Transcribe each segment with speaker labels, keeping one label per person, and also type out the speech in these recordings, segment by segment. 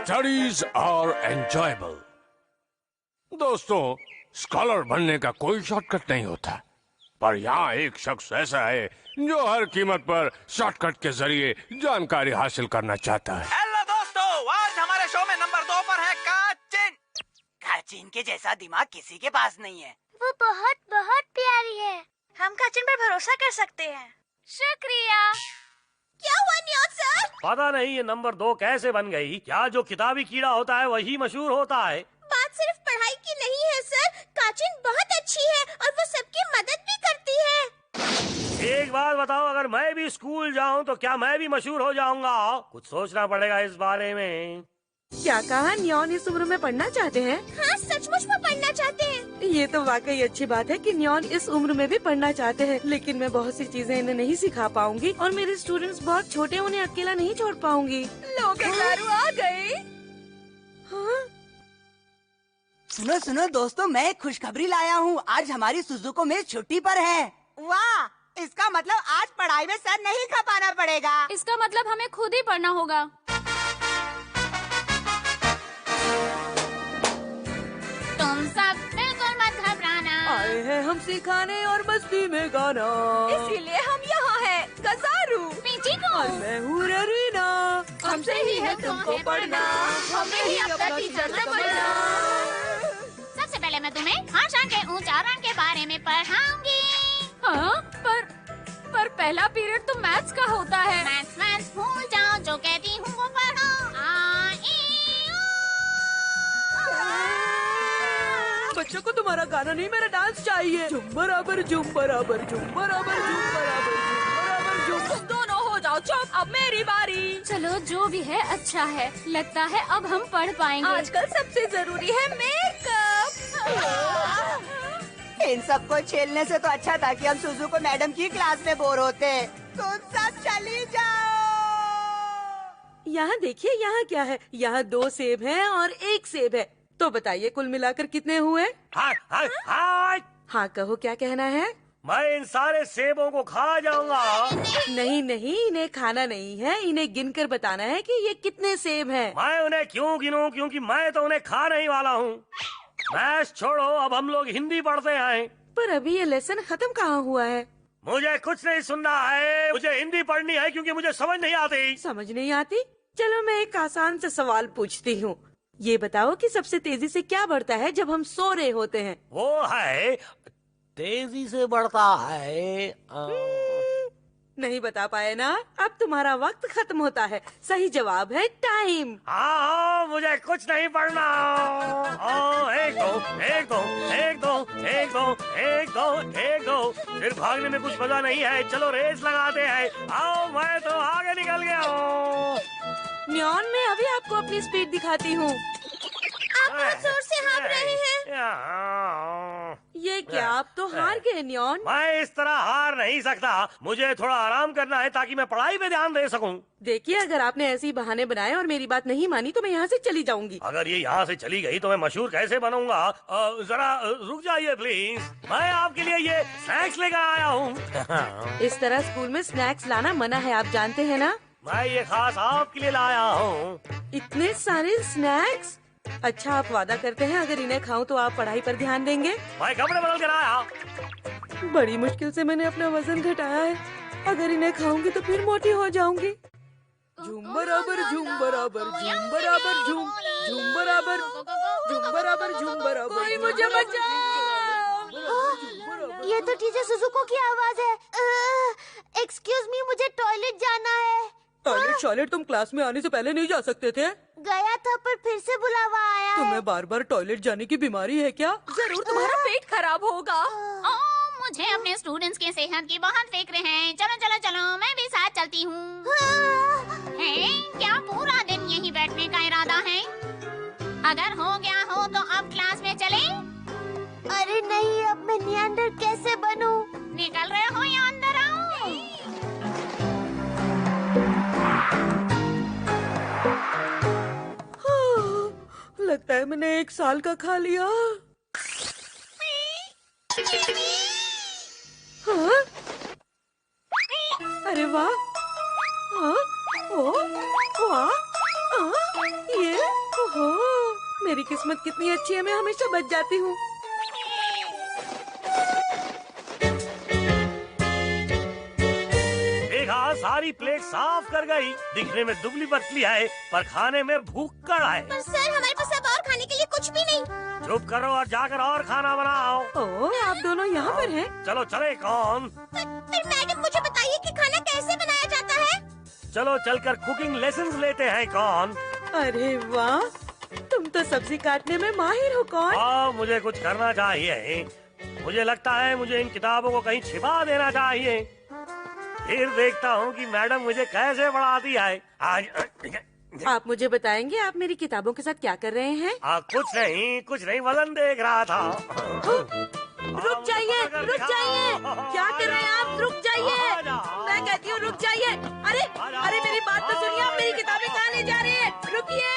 Speaker 1: Studies are enjoyable. दोस्तों, scholar बनने का कोई शॉर्टकट नहीं होता, पर यहाँ एक शख्स ऐसा है जो हर कीमत पर शॉर्टकट के जरिए जानकारी हासिल करना चाहता है।
Speaker 2: हेलो दोस्तों, आज हमारे शो में नंबर 2 पर है काचिन। काचिन के जैसा दिमाग किसी के पास नहीं है।
Speaker 3: वो बहुत बहुत प्यारी है। हम काचिन पर भरोसा कर सकते हैं। शुक्रिया। क्या हुआ न्योट सर?
Speaker 4: पता नहीं ये नंबर 2 कैसे बन गई। क्या जो किताबी कीड़ा होता है वही मशहूर होता है?
Speaker 3: बात सिर्फ पढ़ाई की नहीं है सर, काचिन बहुत अच्छी है और वो सबकी मदद भी करती है।
Speaker 4: एक बात बताओ, अगर मैं भी स्कूल जाऊं तो क्या मैं भी मशहूर हो जाऊंगा? कुछ सोचना पड़ेगा इस बारे में।
Speaker 5: क्या कहा? न्योन इस उम्र में पढ़ना चाहते हैं?
Speaker 3: हाँ, सचमुच में पढ़ना चाहते हैं।
Speaker 5: ये तो वाकई अच्छी बात है कि न्योन इस उम्र में भी पढ़ना चाहते हैं, लेकिन मैं बहुत सी चीजें इन्हें नहीं सिखा पाऊंगी और मेरे स्टूडेंट्स बहुत छोटे, उन्हें अकेला नहीं छोड़ पाऊंगी।
Speaker 3: लोग आ गए।
Speaker 5: हाँ?
Speaker 2: सुनो सुनो दोस्तों, मैं एक खुशखबरी लाया हूँ। आज हमारी सुजुको में छुट्टी पर है। वाह, इसका मतलब आज पढ़ाई में सर नहीं खपाना पड़ेगा।
Speaker 3: इसका मतलब हमें खुद ही पढ़ना होगा। तुम सब बिल्कुल मत घबराना।
Speaker 5: आए हैं हम सिखाने और मस्ती में गाना,
Speaker 3: इसीलिए हम यहाँ हैं। गजारू, पीछे को।
Speaker 5: और मैं हूँ रवीना।
Speaker 3: हमसे ही है तुमको पढ़ना, हमें ही अपना टीचर से पढ़ना। सबसे पहले मैं तुम्हें भाषा के उच्चारण के बारे में पढ़ाऊंगी। हाँ, पर पहला पीरियड तो मैथ्स का होता है। मैथ्स भूल जाओ, जो कहती हूँ वो पढ़ो। आ, ई,
Speaker 5: बच्चों को तुम्हारा गाना नहीं, मेरा डांस चाहिए। झुम बराबर झुम बराबर झुम बराबर झुम बराबर झुम बराबर झुम।
Speaker 3: तुम दोनों हो जाओ चुप, अब मेरी बारी। चलो, जो भी है अच्छा है। लगता है अब हम पढ़ पाएंगे। आजकल सबसे जरूरी है मेकअप।
Speaker 2: इन सबको छेलने से तो अच्छा था कि हम सुजुको मैडम की क्लास में बोर होते। तुम सब चली जाओ।
Speaker 5: यहाँ देखिए, यहाँ क्या है? यहाँ 2 सेब हैं और 1 सेब है। तो बताइए कुल मिलाकर कितने हुए?
Speaker 4: हाय हाय हाय।
Speaker 5: हाँ कहो, क्या कहना है?
Speaker 4: मैं इन सारे सेबों को खा जाऊंगा।
Speaker 5: नहीं नहीं, इन्हें खाना नहीं है, इन्हें गिनकर बताना है कि ये कितने सेब हैं।
Speaker 4: मैं उन्हें क्यों गिनूं, क्योंकि मैं तो उन्हें खा नहीं वाला हूँ। मैथ्स छोड़ो, अब हम लोग हिंदी पढ़ते हैं।
Speaker 5: पर अभी ये लेसन खत्म कहाँ हुआ है?
Speaker 4: मुझे कुछ नहीं सुनना है, मुझे हिंदी पढ़नी है क्योंकि मुझे समझ नहीं आती।
Speaker 5: समझ नहीं आती? चलो मैं एक आसान सा सवाल पूछती हूँ। ये बताओ कि सबसे तेजी से क्या बढ़ता है जब हम सो रहे होते हैं?
Speaker 4: वो है, तेजी से बढ़ता है।
Speaker 5: नहीं बता पाए ना? अब तुम्हारा वक्त खत्म होता है। सही जवाब है टाइम।
Speaker 4: हाँ, मुझे कुछ नहीं पढ़ना। एक दो एक दो एक दो एक दो एक दो एक दो। फिर भागने में कुछ मजा नहीं है, चलो रेस लगाते हैं। आओ, मैं तो आगे निकल गया हूँ।
Speaker 5: न्योन, मैं अभी आपको अपनी स्पीड दिखाती हूँ।
Speaker 3: आप बहुत जोर से हाँफ रहे हैं।
Speaker 5: ये क्या, आप तो हार गए न्योन।
Speaker 4: मैं इस तरह हार नहीं सकता, मुझे थोड़ा आराम करना है ताकि मैं पढ़ाई पे ध्यान दे सकूं।
Speaker 5: देखिए, अगर आपने ऐसे ही बहाने बनाए और मेरी बात नहीं मानी तो मैं यहाँ से चली जाऊंगी।
Speaker 4: अगर ये यहाँ से चली गई तो मैं मशहूर कैसे बनूंगा? जरा रुक जाइए प्लीज, मैं आपके लिए ये स्नैक्स लेकर आया हूँ।
Speaker 5: इस तरह स्कूल में स्नैक्स लाना मना है, आप जानते हैं ना?
Speaker 4: मैं ये खास आपके लिए लाया हूँ।
Speaker 5: इतने सारे स्नैक्स? अच्छा, आप वादा करते हैं अगर इन्हें खाऊं तो आप पढ़ाई पर ध्यान देंगे?
Speaker 4: मैं कपड़े बदल कर आया।
Speaker 5: बड़ी मुश्किल से मैंने अपना वजन घटाया है। अगर इन्हें खाऊंगी तो फिर मोटी हो जाऊंगी। झूम बराबर झूम बराबर झूम बराबर झूम झूम बराबर झूम बराबर झूम बराबर। कोई मुझे बचाओ।
Speaker 3: ये तो टीचर सुजुको की आवाज है। एक्सक्यूज मी, मुझे टॉयलेट जाना है।
Speaker 5: टॉयलेट तुम क्लास में आने से पहले नहीं जा सकते थे?
Speaker 3: गया था पर फिर से बुलावा आया है।
Speaker 5: तुम्हें बार बार टॉयलेट जाने की बीमारी है क्या?
Speaker 3: जरूर तुम्हारा पेट खराब होगा। मुझे अपने स्टूडेंट्स की सेहत की बहुत फिक्र है। चलो चलो चलो, मैं भी साथ चलती हूँ। क्या पूरा दिन यहीं बैठने का इरादा है? अगर हो गया हो तो अब क्लास में चलें? अरे नहीं, अब मैं नियंडर कैसे बनूं? निकल रहे हो या अंदर आओ?
Speaker 5: लगता है मैंने 1 साल का खा लिया। हाँ? अरे वाह! हाँ? ओ, वाह! हाँ? ये मेरी किस्मत कितनी अच्छी है, मैं हमेशा बच जाती हूँ।
Speaker 4: देखा, सारी प्लेट साफ कर गई। दिखने में दुबली पतली है पर खाने में भूक्कड़ है।
Speaker 3: पर सर, हमारे पास अब और खाने के लिए कुछ भी नहीं।
Speaker 4: चुप करो और जाकर और खाना बनाओ।
Speaker 5: ओह, आप दोनों यहाँ पर हैं?
Speaker 4: चलो चले कौन?
Speaker 3: पर मैडम, मुझे बताइए कि खाना कैसे बनाया जाता है?
Speaker 4: चलो चलकर कुकिंग लेसन्स लेते हैं कौन?
Speaker 5: अरे वाह, तुम तो सब्जी काटने में माहिर हो कौन?
Speaker 4: हाँ, मुझे कुछ करना चाहिए। मुझे लगता है मुझे इन किताबों को कहीं छिपा देना चाहिए। फिर देखता हूँ कि मैडम मुझे कैसे पढ़ाती है। आज
Speaker 5: आप मुझे बताएंगे आप मेरी किताबों के साथ क्या कर रहे हैं?
Speaker 4: कुछ नहीं, वजन देख रहा था।
Speaker 5: रुक जाइए, रुक जाइए, क्या कर रहे हैं आप? रुक जाइए, मैं कहती हूँ रुक जाइए। अरे अरे, मेरी बात तो सुनिए, आप मेरी किताबें कहाँ ले जा रहे हैं? रुकिए।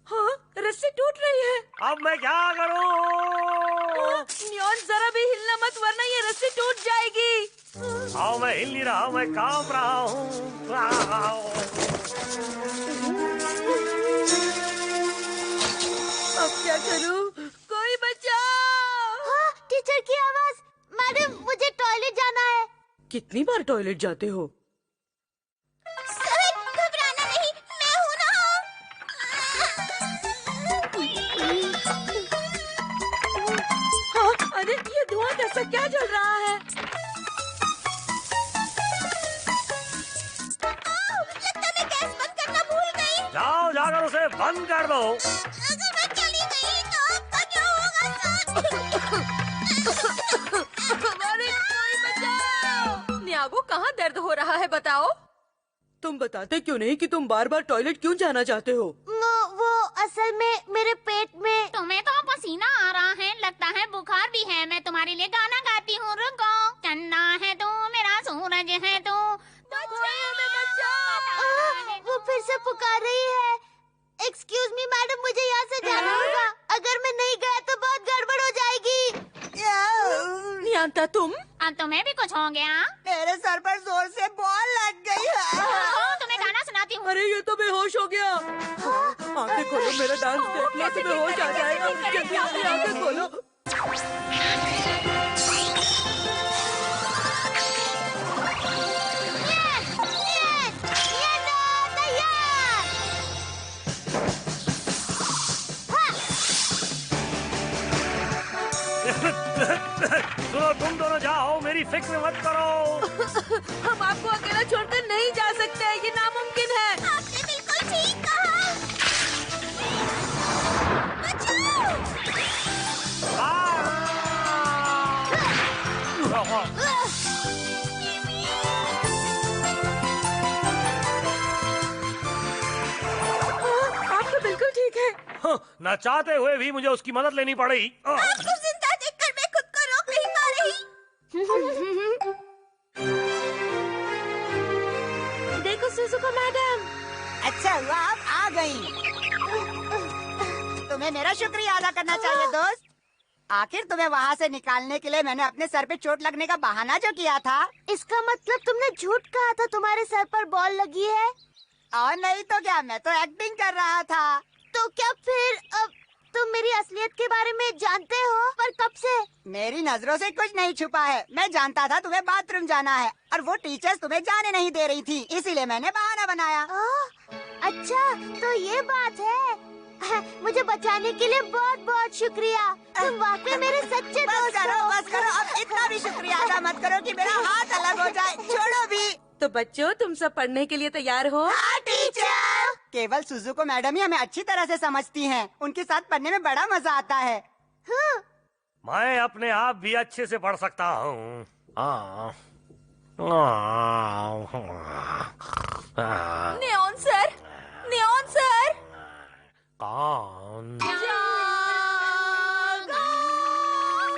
Speaker 5: हाँ, रस्सी टूट रही है।
Speaker 4: अब मैं क्या करूँ?
Speaker 5: नियॉन, जरा भी हिलना मत वरना ये रस्सी टूट जाएगी।
Speaker 4: आओ, मैं हिल नहीं रहा हूँ, मैं कांप रहा हूँ।
Speaker 5: अब क्या करूँ? कोई बचाओ।
Speaker 3: हाँ, टीचर की आवाज। मैडम, मुझे टॉयलेट जाना है।
Speaker 5: कितनी बार टॉयलेट जाते हो?
Speaker 3: सर, घबराना नहीं, मैं हूँ ना।
Speaker 5: हाँ, अरे ये धुआं कैसा, क्या जल रहा है?
Speaker 3: लगता मैं गैस बंद करना भूल गई।
Speaker 4: जाओ, जाकर उसे बंद कर दो।
Speaker 3: अगर मैं चली गई तो आपका क्या होगा सर?
Speaker 5: अरे कोई बचाओ। न्यागो, कहाँ दर्द हो रहा है बताओ? तुम बताते क्यों नहीं कि तुम बार बार टॉयलेट क्यों जाना चाहते हो?
Speaker 3: वो असल में मेरे पेट में। तुम्हें तो पसीना आ रहा है, लगता है बुखार भी है। मैं तुम्हारे लिए गाना गाती हूँ, रुको। चन्ना है तू, मेरा सूरज है तू। वो फिर से पुकार रही है। एक्सक्यूज मी मैडम, मुझे यहाँ से जाना होगा। अगर मैं नहीं गया तो बहुत गड़बड़ हो जाएगी।
Speaker 5: नियांता, तुम?
Speaker 3: अब तुम्हें भी कुछ हो गया?
Speaker 2: मेरे सर पर जोर से बॉल लग गई है।
Speaker 3: तुम्हें गाना सुनाती हूँ।
Speaker 5: अरे ये तो बेहोश हो गया। आंखें खोलो, मेरा डांस देख लो तो बेहोश आ जाएगा। जल्दी अपनी आंखें खोलो।
Speaker 4: सुनो, तुम दोनों जाओ, मेरी फिक्र मत करो।
Speaker 5: हम आपको अकेला छोड़कर नहीं जा सकते, ये नामुमकिन है।
Speaker 3: आपने बिल्कुल ठीक कहा। बचाओ!
Speaker 5: आप तो बिल्कुल ठीक है।
Speaker 4: न चाहते हुए भी मुझे उसकी मदद लेनी पड़ी।
Speaker 3: आपको जिंदा देखकर मैं खुद को रोक नहीं पा रही।
Speaker 5: देखो सुजुको मैडम।
Speaker 2: अच्छा हुआ आप आ गई। तुम्हें मेरा शुक्रिया अदा करना चाहिए दोस्त। आखिर तुम्हें वहाँ से निकालने के लिए मैंने अपने सर पे चोट लगने का बहाना जो किया था।
Speaker 3: इसका मतलब तुमने झूठ कहा था तुम्हारे सर पर बॉल लगी है?
Speaker 2: और नहीं तो क्या, मैं तो एक्टिंग कर रहा था।
Speaker 3: तो क्या फिर अब तुम मेरी असलियत के बारे में जानते हो? पर कब से?
Speaker 2: मेरी नजरों से कुछ नहीं छुपा है। मैं जानता था तुम्हें बाथरूम जाना है और वो टीचर्स तुम्हें जाने नहीं दे रही थी, इसीलिए मैंने बहाना बनाया।
Speaker 3: अच्छा, तो ये बात है। मुझे बचाने के लिए बहुत बहुत शुक्रिया। तुम वाकई मेरे सच्चे दोस्त हो।
Speaker 2: बस करो, अब इतना भी शुक्रिया अदा मत करो कि मेरा हाथ अलग हो जाए। छोड़ो भी।
Speaker 5: तो बच्चों, तुम सब पढ़ने के लिए तैयार हो?
Speaker 2: हाँ टीचर। केवल सुजुको मैडम ही हमें अच्छी तरह से समझती हैं। उनके साथ पढ़ने में बड़ा मजा आता है।
Speaker 4: मैं अपने आप भी अच्छे से पढ़ सकता हूँ।
Speaker 5: Neon sir, neon sir.
Speaker 4: कौन?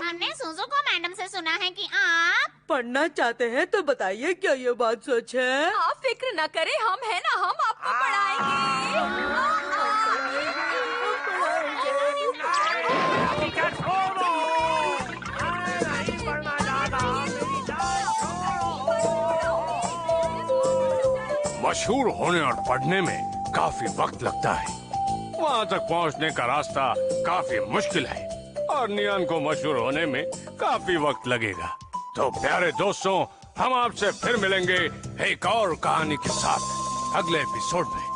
Speaker 3: हमने सुजुको मैडम से सुना है कि आप
Speaker 5: पढ़ना चाहते हैं तो बताइए, क्या ये बात सच है? आप फिक्र न करें, हम है ना, हम आपको
Speaker 4: छोड़ो, मैं नहीं पढ़ना चाहता। मेरी जान
Speaker 1: मशहूर होने और पढ़ने में काफी वक्त लगता है। वहाँ तक पहुँचने का रास्ता काफी मुश्किल है और नियान को मशहूर होने में काफी वक्त लगेगा। तो प्यारे दोस्तों, हम आपसे फिर मिलेंगे एक और कहानी के साथ अगले एपिसोड में।